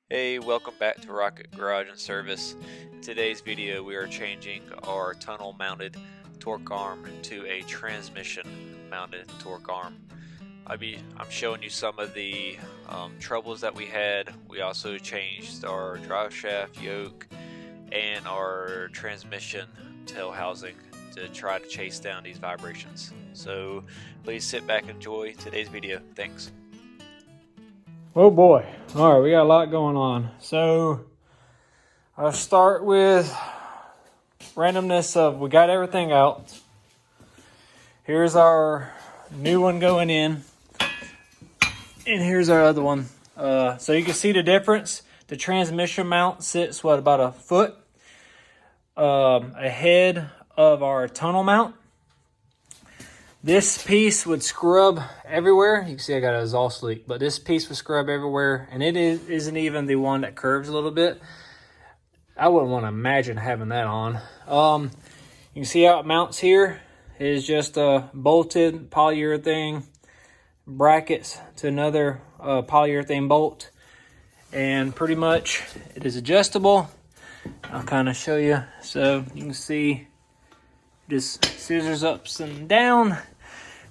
Hey, welcome back to Rocket Garage and Service. In today's video we are changing our tunnel mounted torque arm to a transmission mounted torque arm. I'm showing you some of the troubles that we had. We also changed our drive shaft yoke and our transmission tail housing to try to chase down these vibrations. So please sit back and enjoy today's video. Thanks. Oh boy. All right, we got a lot going on. So I'll start with randomness of we got everything out. Here's our new one going in. And here's our other one. So you can see the difference. The transmission mount sits, about a foot ahead of our tunnel mount. This piece would scrub everywhere. You can see I got an exhaust leak, but this piece would scrub everywhere, and it isn't even the one that curves a little bit. I wouldn't want to imagine having that on. You can see how it mounts here. It is just a bolted polyurethane brackets to another polyurethane bolt, and pretty much it is adjustable. I'll kind of show you. So you can see just scissors up and down.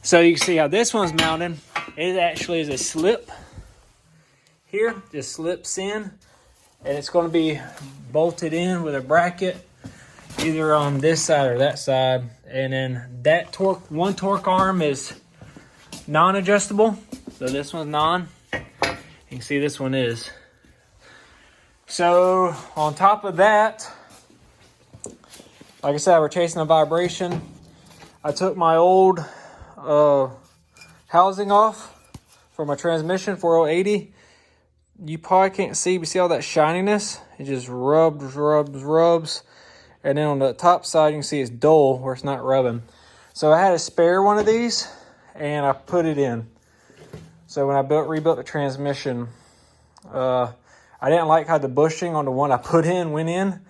So you can see how this one's mounted. It actually is a slip here, just slips in, and it's going to be bolted in with a bracket either on this side or that side. And then that one torque arm is non-adjustable, so this one's non. You can see this one is. So on top of that, like I said, we're chasing a vibration. I took my old housing off for my transmission 4080. You probably can't see, but see all that shininess? It just rubs. And then on the top side, you can see it's dull where it's not rubbing. So I had a spare one of these, and I put it in. So when I rebuilt the transmission, I didn't like how the bushing on the one I put in went in.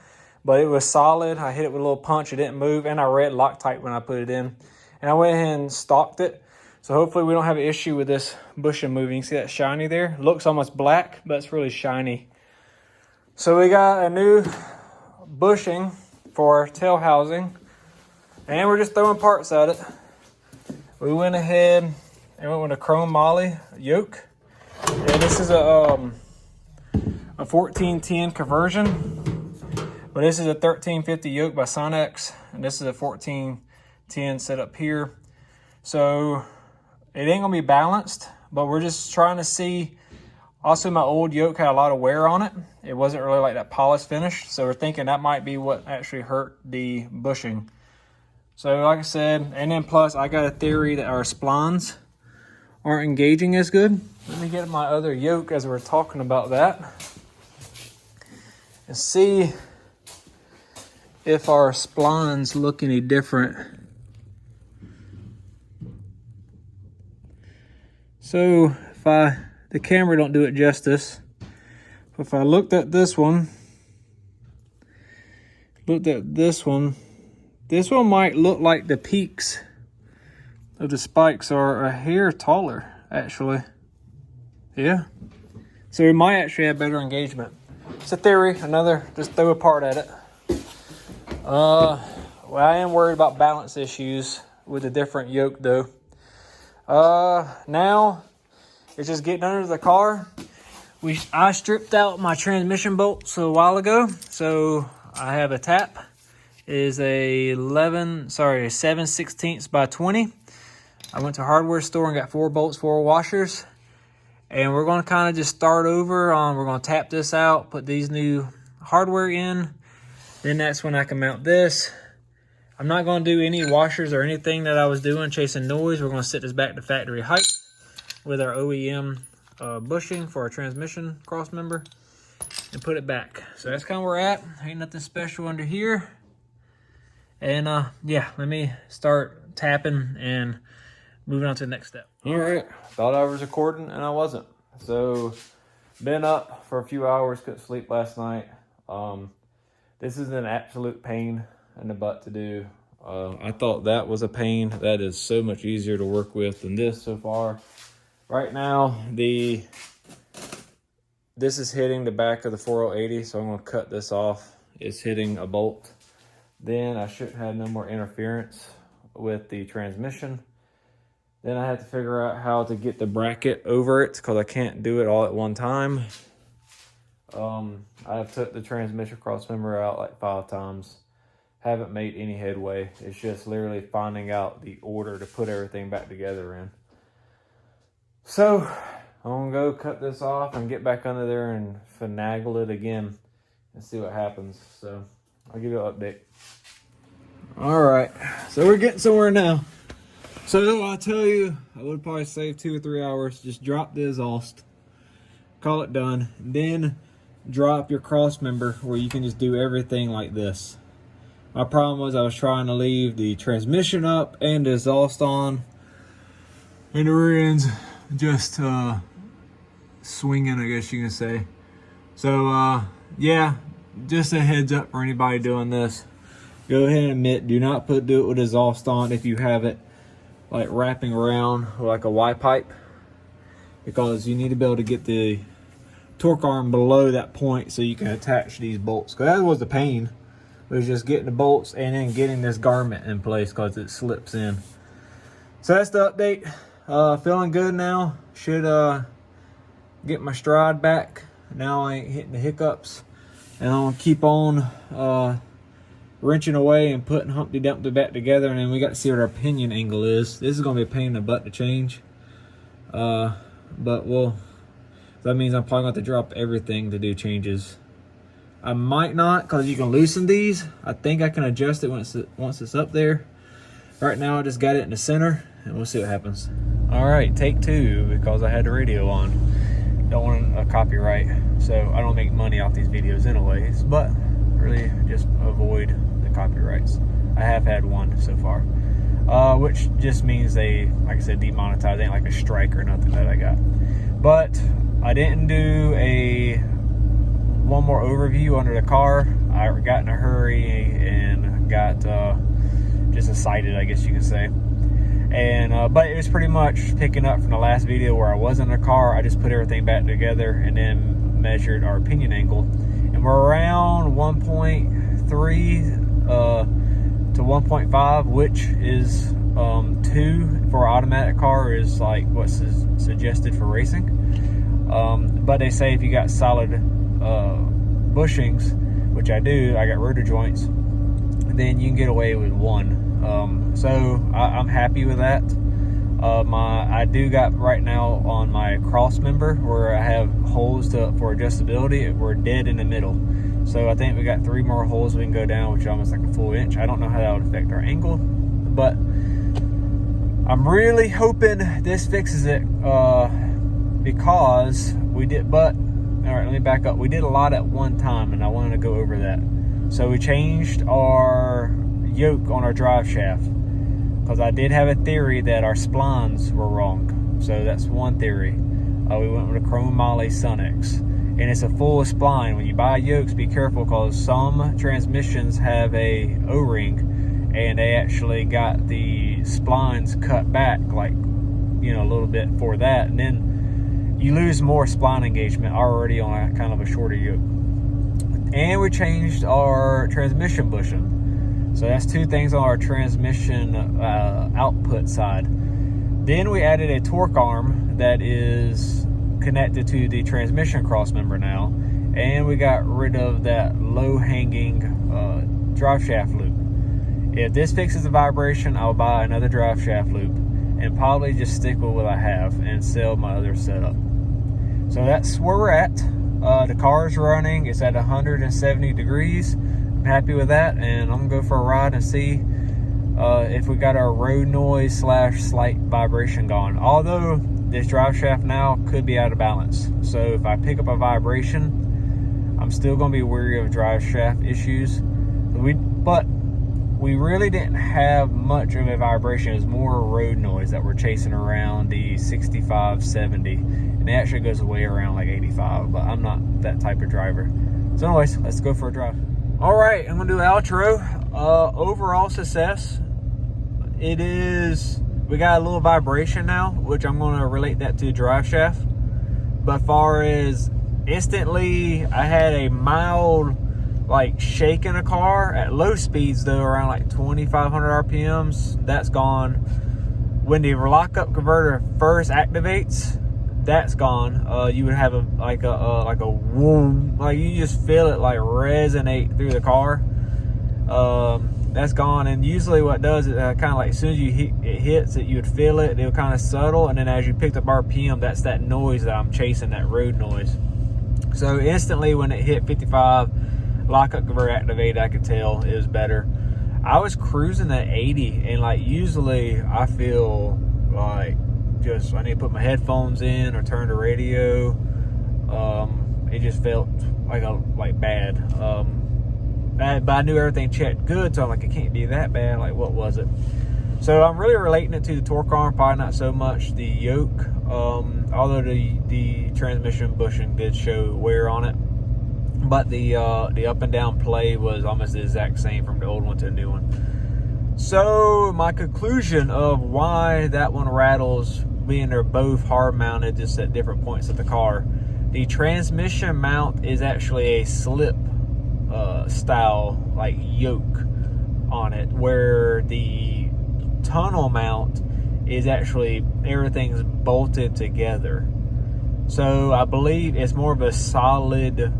But it was solid. I hit it with a little punch. It didn't move. And I read Loctite when I put it in. And I went ahead and stocked it. So hopefully we don't have an issue with this bushing moving. See that shiny there? It looks almost black, but it's really shiny. So we got a new bushing for our tail housing. And we're just throwing parts at it. We went ahead and went with a chrome moly yoke. And this is a 1410 conversion. But this is a 1350 yoke by Sonex, and this is a 1410 set up here. So it ain't gonna be balanced, but we're just trying to see. Also, my old yoke had a lot of wear on it. It wasn't really like that polished finish, so we're thinking that might be what actually hurt the bushing. So like I said, and then plus I got a theory that our splines aren't engaging as good. Let me get my other yoke as we're talking about that and see if our splines look any different. So the camera don't do it justice. If I looked at this one, this one might look like the peaks of the spikes are a hair taller, actually. Yeah. So we might actually have better engagement. It's a theory, just throw a part at it. Well, I am worried about balance issues with a different yoke though. Now it's just getting under the car. I stripped out my transmission bolts a while ago, so I have a tap. It is a 7/16 by 20. I went to a hardware store and got 4 bolts, 4 washers, and we're going to kind of just start over. We're going to tap this out, put these new hardware in. Then that's when I can mount this. I'm not going to do any washers or anything that I was doing chasing noise. We're going to set this back to factory height with our OEM bushing for our transmission cross member and put it back. So that's kind of where we're at. Ain't nothing special under here. And yeah, let me start tapping and moving on to the next step. All right, thought I was recording and I wasn't. So been up for a few hours, couldn't sleep last night. This is an absolute pain in the butt to do. I thought that was a pain. That is so much easier to work with than this so far. Right now, the this is hitting the back of the 4080, so I'm going to cut this off. It's hitting a bolt. Then I shouldn't have no more interference with the transmission. Then I have to figure out how to get the bracket over it because I can't do it all at one time. I've took the transmission cross member out like 5 times. Haven't made any headway. It's just literally finding out the order to put everything back together in. So I'm gonna go cut this off and get back under there and finagle it again and see what happens. So I'll give you an update. All right, so we're getting somewhere now. So I'll tell you, I would probably save 2 or 3 hours. Just drop the exhaust, call it done, then drop your cross member where you can just do everything like this. My problem was I was trying to leave the transmission up and the exhaust on, and the rear end's just swinging, I guess you can say. So yeah, just a heads up for anybody doing this. Go ahead and admit, do not do it with exhaust on if you have it like wrapping around like a Y pipe, because you need to be able to get the torque arm below that point so you can attach these bolts. Because that was the pain, was just getting the bolts and then getting this garment in place because it slips in. So that's the update. Feeling good now. Should get my stride back. Now I ain't hitting the hiccups, and I'm gonna keep on wrenching away and putting Humpty Dumpty back together. And then we got to see what our pinion angle is. This is gonna be a pain in the butt to change, but that means I'm probably going to have to drop everything to do changes. I might not, because you can loosen these. I think I can adjust it once it's up there. Right now I just got it in the center, and we'll see what happens. All right, take 2, because I had the radio on. Don't want a copyright, so I don't make money off these videos anyways, but really just avoid the copyrights. I have had one so far, which just means they, like I said, demonetize. It ain't like a strike or nothing that I got. But I didn't do one more overview under the car. I got in a hurry and got just excited, I guess you can say. And but it was pretty much picking up from the last video where I was in the car. I just put everything back together and then measured our pinion angle, and we're around 1.3 to 1.5, which is 2 for an automatic car is like what's suggested for racing. But they say if you got solid bushings, which I do, I got rotor joints, then you can get away with 1. So I'm happy with that. I do got right now on my cross member where I have holes for adjustability. We're dead in the middle. So I think we got 3 more holes we can go down, which is almost like a full inch. I don't know how that would affect our angle, but I'm really hoping this fixes it, because we did, all right, let me back up. We did a lot at one time, and I wanted to go over that. So we changed our yoke on our drive shaft, because I did have a theory that our splines were wrong. So that's one theory. We went with a chrome moly Sunex, and it's a full spline. When you buy yokes, be careful, because some transmissions have a O-ring, and they actually got the splines cut back, like, you know, a little bit for that, and then you lose more spline engagement already on a kind of a shorter yoke. And we changed our transmission bushing. So that's 2 things on our transmission output side. Then we added a torque arm that is connected to the transmission cross member now, and we got rid of that low-hanging drive shaft loop. If this fixes the vibration, I'll buy another drive shaft loop and probably just stick with what I have and sell my other setup. So that's where we're at. The car's running. It's at 170 degrees. I'm happy with that, and I'm gonna go for a ride and see if we got our road noise / slight vibration gone. Although this drive shaft now could be out of balance, so if I pick up a vibration, I'm still gonna be wary of drive shaft issues. But we really didn't have much of a vibration. It was more road noise that we're chasing around the 65, 70, and it actually goes away around like 85, but I'm not that type of driver. So anyways, let's go for a drive. All right, I'm gonna do an outro. Overall success. It is, we got a little vibration now, which I'm gonna relate that to drive shaft. But far as instantly I had a mild like shake in the car at low speeds though, around like 2,500 RPMs. That's gone. When the lockup converter first activates, that's gone. You would have a whoom, like you just feel it like resonate through the car. That's gone. And usually what it does is kind of like as soon as it hits it, you would feel it. It'll kind of subtle, and then as you picked up RPM, that's that noise that I'm chasing, that road noise. So instantly when it hit 55, lockup converter activated, I could tell it was better. I was cruising at 80, and like usually I feel like just I need to put my headphones in or turn the radio. It just felt like bad. But I knew everything checked good, so I'm like, it can't be that bad. Like, what was it? So I'm really relating it to the torque arm, probably not so much the yoke. Although the transmission bushing did show wear on it, but the up and down play was almost the exact same from the old one to the new one. So my conclusion of why that one rattles, being they're both hard mounted just at different points of the car, the transmission mount is actually a slip style like yoke on it, where the tunnel mount is actually everything's bolted together. So I believe it's more of a solid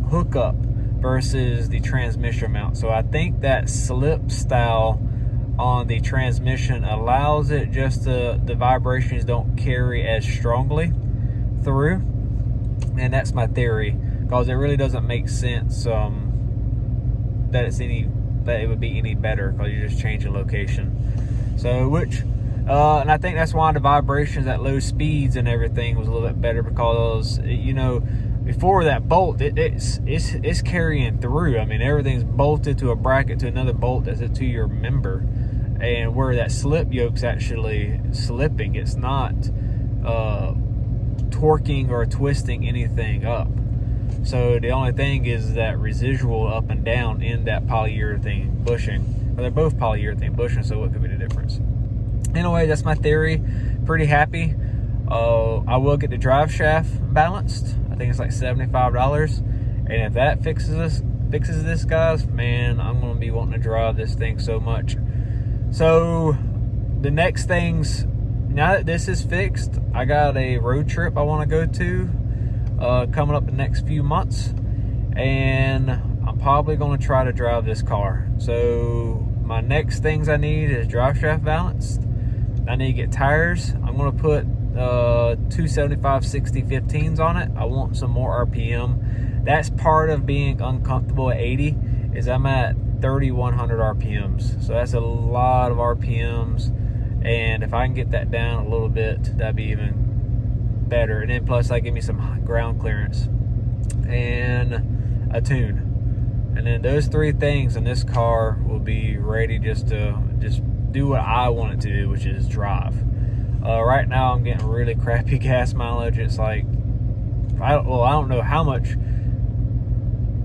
hookup versus the transmission mount. So I think that slip style on the transmission allows it just the vibrations don't carry as strongly through, and that's my theory, because it really doesn't make sense that it would be any better, because you're just changing location. So and I think that's why the vibrations at low speeds and everything was a little bit better, because before that bolt, it's carrying through. I mean, everything's bolted to a bracket to another bolt that's to your member, and where that slip yoke's actually slipping, it's not torquing or twisting anything up. So the only thing is that residual up and down in that polyurethane bushing. Well, they're both polyurethane bushing, so what could be the difference? Anyway, that's my theory. Pretty happy. I will get the drive shaft balanced. I think it's like $75. And if that fixes this, guys, man, I'm going to be wanting to drive this thing so much. So the next things, now that this is fixed, I got a road trip I want to go to coming up the next few months, and I'm probably going to try to drive this car. So my next things I need is drive shaft balanced. I need to get tires. I'm going to put 275 60 15s on it. I want some more RPM. That's part of being uncomfortable at 80, is I'm at 3,100 RPMs. So that's a lot of RPMs, and if I can get that down a little bit, that'd be even better. And then plus that give me some ground clearance and a tune, and then those three things in this car will be ready just to do what I want it to do, which is drive. Right now I'm getting really crappy gas mileage. It's like I don't know how much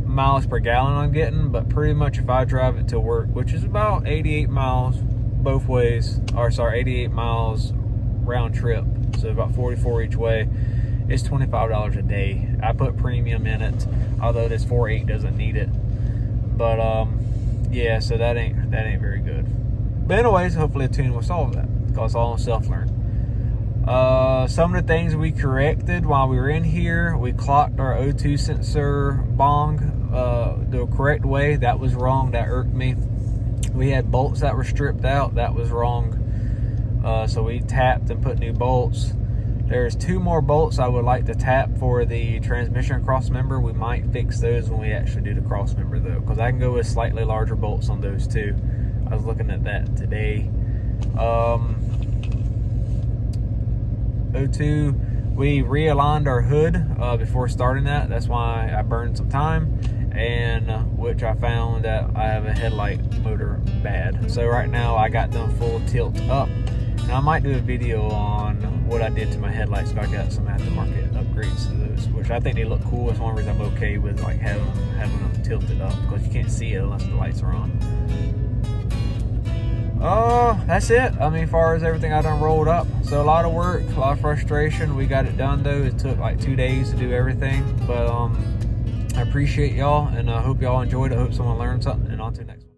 miles per gallon I'm getting, but pretty much if I drive it to work, which is about 88 miles both ways, 88 miles round trip, so about 44 each way, it's $25 a day. I put premium in it, although this 4.8 doesn't need it. But yeah, so that ain't very good. But anyways, hopefully a tune will solve that, because it's all on self-learn. Some of the things we corrected while we were in here, we clocked our O2 sensor bong the correct way. That was wrong. That irked me. We had bolts that were stripped out. That was wrong. So we tapped and put new bolts. There's 2 more bolts I would like to tap for the transmission cross member. We might fix those when we actually do the cross member though, because I can go with slightly larger bolts on those too. I was looking at that today. O2, we realigned our hood before starting that. That's why I burned some time, and which I found that I have a headlight motor bad. So right now I got them full tilt up. Now I might do a video on what I did to my headlights, so I got some aftermarket upgrades to those, which I think they look cool. That's one reason I'm okay with like having them tilted up, because you can't see it unless the lights are on. That's it. I mean, as far as everything I done rolled up. So a lot of work, a lot of frustration. We got it done though. It took like 2 days to do everything. But I appreciate y'all, and I hope y'all enjoyed it. I hope someone learned something, and on to the next one.